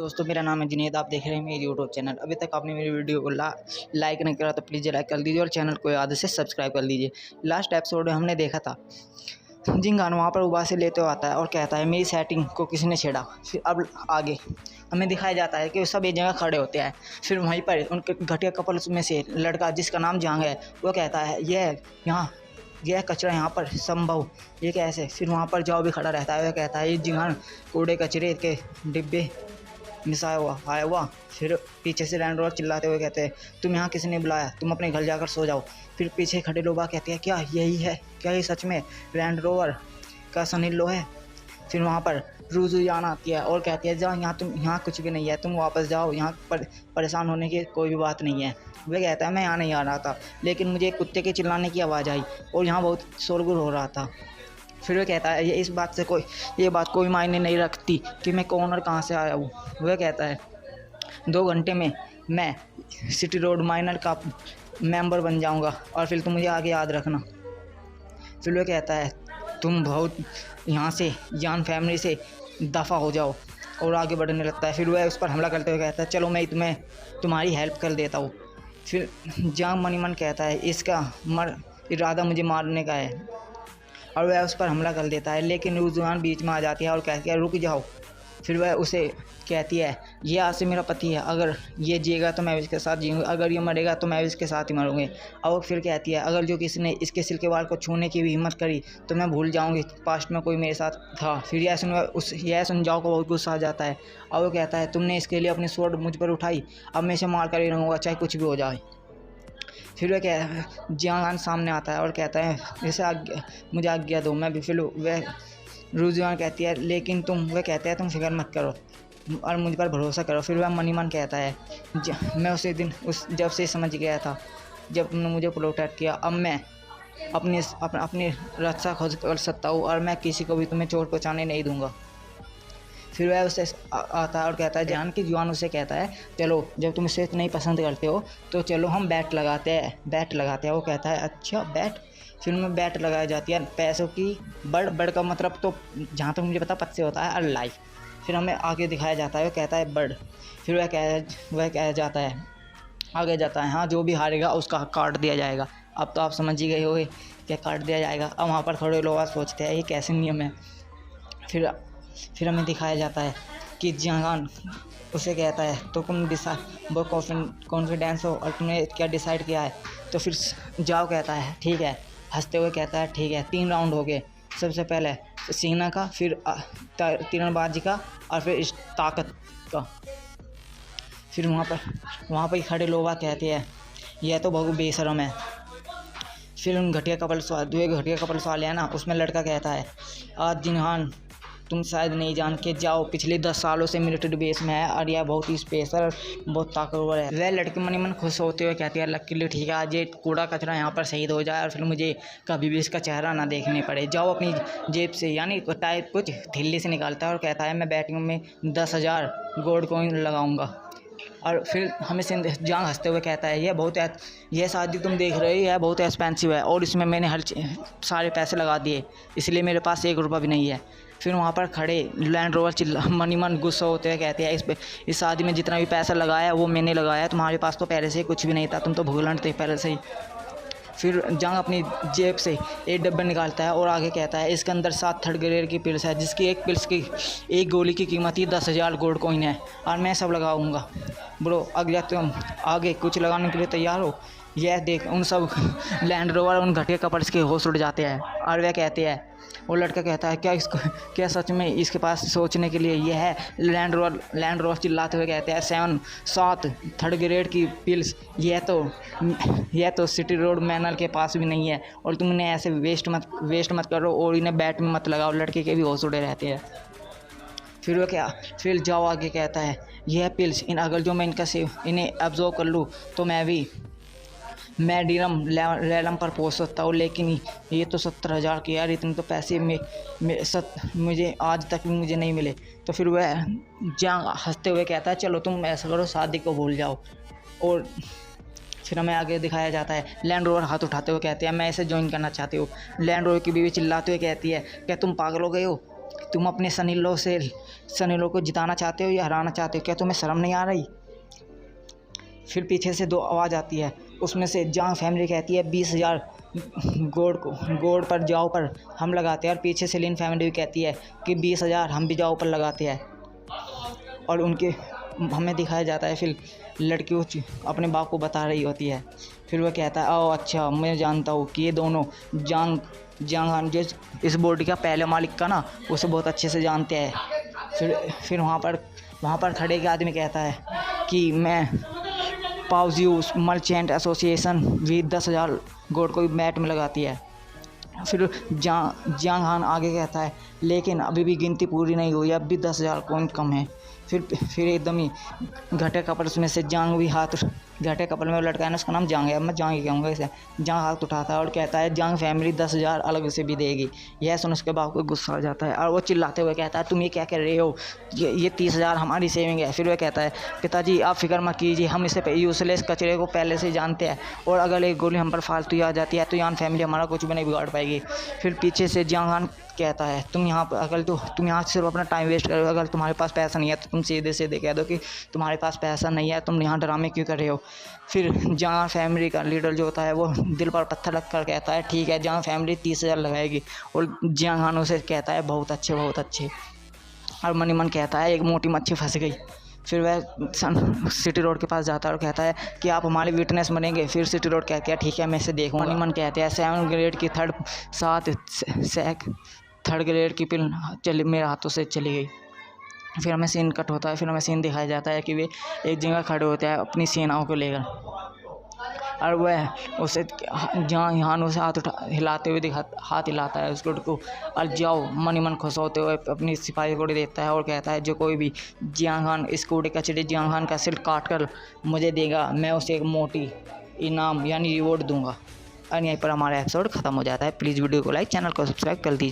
दोस्तों मेरा नाम है जुनैद। आप देख रहे हैं मेरी यूट्यूब चैनल। अभी तक आपने मेरी वीडियो को लाइक नहीं करा तो प्लीज़ लाइक कर दीजिए और चैनल को याद से सब्सक्राइब कर लीजिए। लास्ट एपिसोड में हमने देखा था जिंगान वहाँ पर उबासे लेते हुए आता है और कहता है मेरी सेटिंग को किसी ने छेड़ा। फिर अब आगे हमें दिखाया जाता है कि सब एक जगह खड़े होते हैं। फिर वहीं पर उनके घटिया कपल में से लड़का जिसका नाम जंग है वो कहता है यह कचरा यहाँ पर संभव ये कैसे। फिर वहाँ पर जाओ भी खड़ा रहता है। वह कहता है ये जिंगान कूड़े कचरे के डिब्बे मिसाया हुआ आया हुआ। फिर पीछे से लैंड रोवर चिल्लाते हुए कहते हैं तुम यहाँ किसी ने बुलाया, तुम अपने घर जाकर सो जाओ। फिर पीछे खड़े लोग कहते हैं क्या यही है, क्या ये सच में लैंड रोवर का सनील है। फिर वहाँ पर रुजुयान आती है और कहती है जाओ यहाँ, तुम यहाँ कुछ भी नहीं है, तुम वापस जाओ, यहाँ पर परेशान होने की कोई भी बात नहीं है। वह कहता है मैं यहाँ नहीं आ रहा था, लेकिन मुझे कुत्ते के चिल्लाने की आवाज़ आई और यहाँ बहुत शोरगुल हो रहा था। फिर वह कहता है ये बात कोई मायने नहीं रखती कि मैं कौन और कहाँ से आया हूँ। वह कहता है 2 घंटे में मैं सिटी रोड माइनर का मेंबर बन जाऊँगा और फिर तुम मुझे आगे याद रखना। फिर वह कहता है तुम बहुत यहाँ से जान फैमिली से दफ़ा हो जाओ और आगे बढ़ने लगता है। फिर वह उस पर हमला करते हुए कहता है चलो मैं तुम्हारी हेल्प कर देता हूँ। फिर जान मन ही मन कहता है इसका इरादा मुझे मारने का है और वह उस पर हमला कर देता है, लेकिन रुजुआन बीच में आ जाती है और कहती है रुक जाओ। फिर वह उसे कहती है ये आज से मेरा पति है, अगर ये जिएगा तो मैं इसके साथ जीऊँगी, अगर ये मरेगा तो मैं इसके साथ ही मरूँगी। और फिर कहती है अगर जो किसी ने इसके सिल के बाल को छूने की भी हिम्मत करी तो मैं भूल जाऊँगी पास्ट में कोई मेरे साथ था। फिर यह सुन जाओ को बहुत गुस्सा आ जाता है और वो कहता है तुमने इसके लिए अपनी स्वॉर्ड मुझ पर उठाई, अब मैं इसे मार कर ही रहूँगा चाहे कुछ भी हो जाए। फिर वह जियांगान सामने आता है और कहता है जैसे मुझे आज्ञा दो मैं भी। फिर वह रुजुआन कहती है लेकिन वह कहता है तुम फिक्र मत करो और मुझ पर भरोसा करो। फिर वह मन ही मन कहता है मैं उसी दिन जब से समझ गया था जब तुमने मुझे प्रोटेक्ट किया, अब मैं अपनी रक्षा खुद कर सकता हूँ और मैं किसी को भी तुम्हें चोट पहुँचाने नहीं दूँगा। फिर वह उसे आता है और कहता है जान की जुआन उसे कहता है चलो जब तुम इसे नहीं पसंद करते हो तो चलो हम बैट लगाते हैं। वो कहता है अच्छा बैट। फिर में बैट लगाई जाती है पैसों की बर्ड का मतलब तो जहाँ तक मुझे पता पद से होता है और लाइफ। फिर हमें आगे दिखाया जाता है वो कहता है बर्ड। फिर वह कह जाता है आगे जाता है हाँ जो भी हारेगा उसका काट दिया जाएगा। अब तो आप समझ ही गए होगे क्या काट दिया जाएगा। अब वहाँ पर थोड़े लोग सोचते हैं ये कैसे नियम है। फिर हमें दिखाया जाता है कि जियांगान उसे कहता है तो तुम बहुत कॉन्फिडेंस हो और तुमने क्या डिसाइड किया है। तो फिर जाओ कहता है ठीक है, हंसते हुए कहता है ठीक है। 3 राउंड हो गए, सबसे पहले सीना का, फिर तीरंदाजी का और फिर इस ताकत का। फिर वहाँ पर खड़े लोग कहते हैं यह तो बहुत बेशरम है। फिर उन घटिया कपल सवाल है ना, उसमें लड़का कहता है आज जिंगान तुम शायद नहीं जान के जाओ पिछले 10 सालों से मिलिट्री बेस में है और यह बहुत ही स्पेशल बहुत ताकतवर है। वह लड़की मन ही मन खुश होते हुए कहती है लकीली ठीक है आज ये कूड़ा कचरा यहाँ पर शहीद हो जाए और फिर मुझे कभी भी इसका चेहरा ना देखने पड़े। जाओ अपनी जेब से यानी टाइप कुछ ढिल्ली से निकालता है और कहता है मैं बैटिंग में 10,000 गोल्ड कॉइन लगाऊंगा। और फिर हमें जांग हंसते हुए कहता है यह शादी तुम देख रहे हो यह बहुत एक्सपेंसिव है और इसमें मैंने सारे पैसे लगा दिए, इसलिए मेरे पास 1 रुपया भी नहीं है। फिर वहाँ पर खड़े लैंड रोवर मन ही मन गुस्सा होते हुए कहते हैं इस शादी में जितना भी पैसा लगाया वो मैंने लगाया, तुम्हारे पास तो पहले से कुछ भी नहीं था, तुम तो भुगलंट थे पहले से ही। फिर जंग अपनी जेब से एक डब्बा निकालता है और आगे कहता है इसके अंदर 7 थर्ड ग्रेड की पिल्स है जिसकी एक पिल्स की एक गोली की कीमत ही 10,000 गोल्ड कॉइन है और मैं सब लगाऊंगा। ब्रो अगर तुम आगे कुछ लगाने के लिए तैयार हो। यह देख उन सब लैंड रोवर उन घटिया कपल्स के होश उड़ जाते हैं और वह कहते हैं वो लड़का कहता है क्या सच में इसके पास सोचने के लिए यह है। लैंड रोवर चिल्लाते हुए कहते हैं 7 थर्ड ग्रेड की पिल्स यह तो सिटी रोड मैनर के पास भी नहीं है और तुमने ऐसे वेस्ट मत करो और इन्हें बैट में मत लगाओ, लड़के के भी होश उड़े रहते हैं। फिर जाओ आगे कहता है यह पिल्स अगर जो मैं इन्हें एब्जॉर्ब कर लूँ तो मैं डीरम रैलम पर पहुँच सकता हूँ, लेकिन ये तो 70,000 की यार, इतने तो पैसे मुझे आज तक भी मुझे नहीं मिले। तो फिर वह जांग हंसते हुए कहता है चलो तुम ऐसा करो शादी को भूल जाओ। और फिर हमें आगे दिखाया जाता है लैंड रोवर हाथ उठाते हुए कहते हैं मैं इसे ज्वाइन करना चाहती हूँ। लैंड रोवर की बीवी चिल्लाते हुए कहती है क्या तुम पागल हो गए हो, तुम अपने सनी लो को जिताना चाहते हो या हराना चाहते हो? क्या तुम्हें शर्म नहीं आ रही? फिर पीछे से 2 आवाज़ आती है, उसमें से जांग फैमिली कहती है 20,000 गोड पर जाओ पर हम लगाते हैं, और पीछे से लिन फैमिली भी कहती है कि 20,000 हम भी जाओ पर लगाते हैं। और उनके हमें दिखाया जाता है फिर लड़की अपने बाप को बता रही होती है। फिर वह कहता है ओह अच्छा, मैं जानता हूँ कि ये दोनों जांग हान जो इस बॉडी का पहले मालिक का ना, उसे बहुत अच्छे से जानते हैं। फिर वहाँ पर खड़े एक आदमी कहता है कि मैं पाउजियो मर्चेंट एसोसिएशन भी 10,000 गोड को मैट में लगाती है। फिर जांग हान आगे कहता है लेकिन अभी भी गिनती पूरी नहीं हुई, अब भी 10,000 कॉइन कम है। फिर एकदम ही घटे कपल में से जांग भी घटे कपल में लड़का है ना, उसका नाम जांग है, अब मैं जांग ही कहूँगा इसे। जांग हाथ उठाता है और कहता है जांग फैमिली 10,000 अलग से भी देगी। यह सुन उसके बाप को गुस्सा आ जाता है और वो चिल्लाते हुए कहता है तुम ये क्या कर रहे हो, ये 30,000 हमारी सेविंग है। फिर वह कहता है पिताजी आप फिक्र मत कीजिए, हम इसे यूजलेस कचरे को पहले से जानते हैं, और अगर एक गोली हम पर फालतू ही आ जाती है तो यान फैमिली हमारा कुछ भी नहीं बिगाड़ पाएगी। फिर पीछे से जांग हान कहता है तुम यहाँ सिर्फ अपना टाइम वेस्ट करो, अगर तुम्हारे पास पैसा नहीं है तो तुम सीधे कह दो कि तुम्हारे पास पैसा नहीं है, तुम यहाँ ड्रामे क्यों कर रहे हो। फिर जहाँ फैमिली का लीडर जो होता है वो दिल पर पत्थर रख कर कहता है ठीक है जहाँ फैमिली 30,000 लगाएगी, और जियांग हान उसे कहता है बहुत अच्छे, और मन ही मन कहता है एक मोटी मच्छी फंस गई। फिर वह सिटी रोड के पास जाता है और कहता है कि आप हमारे विटनेस बनेंगे। फिर सिटी रोड कहती है ठीक है मैं इसे देखूँ। मन ही मन कहते हैं 7 ग्रेड की थर्ड ग्रेड की पिल मेरे हाथों से चली गई। फिर हमें सीन कट होता है, फिर हमें सीन दिखाया जाता है कि वे एक जगह खड़े होते हैं अपनी सेनाओं को लेकर, और वह उसे जहाँ यहाँ उसे हिलाते हुए हाथ हिलाता है उसको और जाओ मन ही मन खुश होते हुए अपनी सिपाही को देता है और कहता है जो कोई भी जियांग हान इस कूड़े कचरे जियांग हान का सिर काट कर मुझे देगा, मैं उसे एक मोटी इनाम यानी रिवॉर्ड दूंगा। और यहीं पर हमारा एपिसोड ख़त्म हो जाता है। प्लीज़ वीडियो को लाइक, चैनल को सब्सक्राइब कर दीजिए।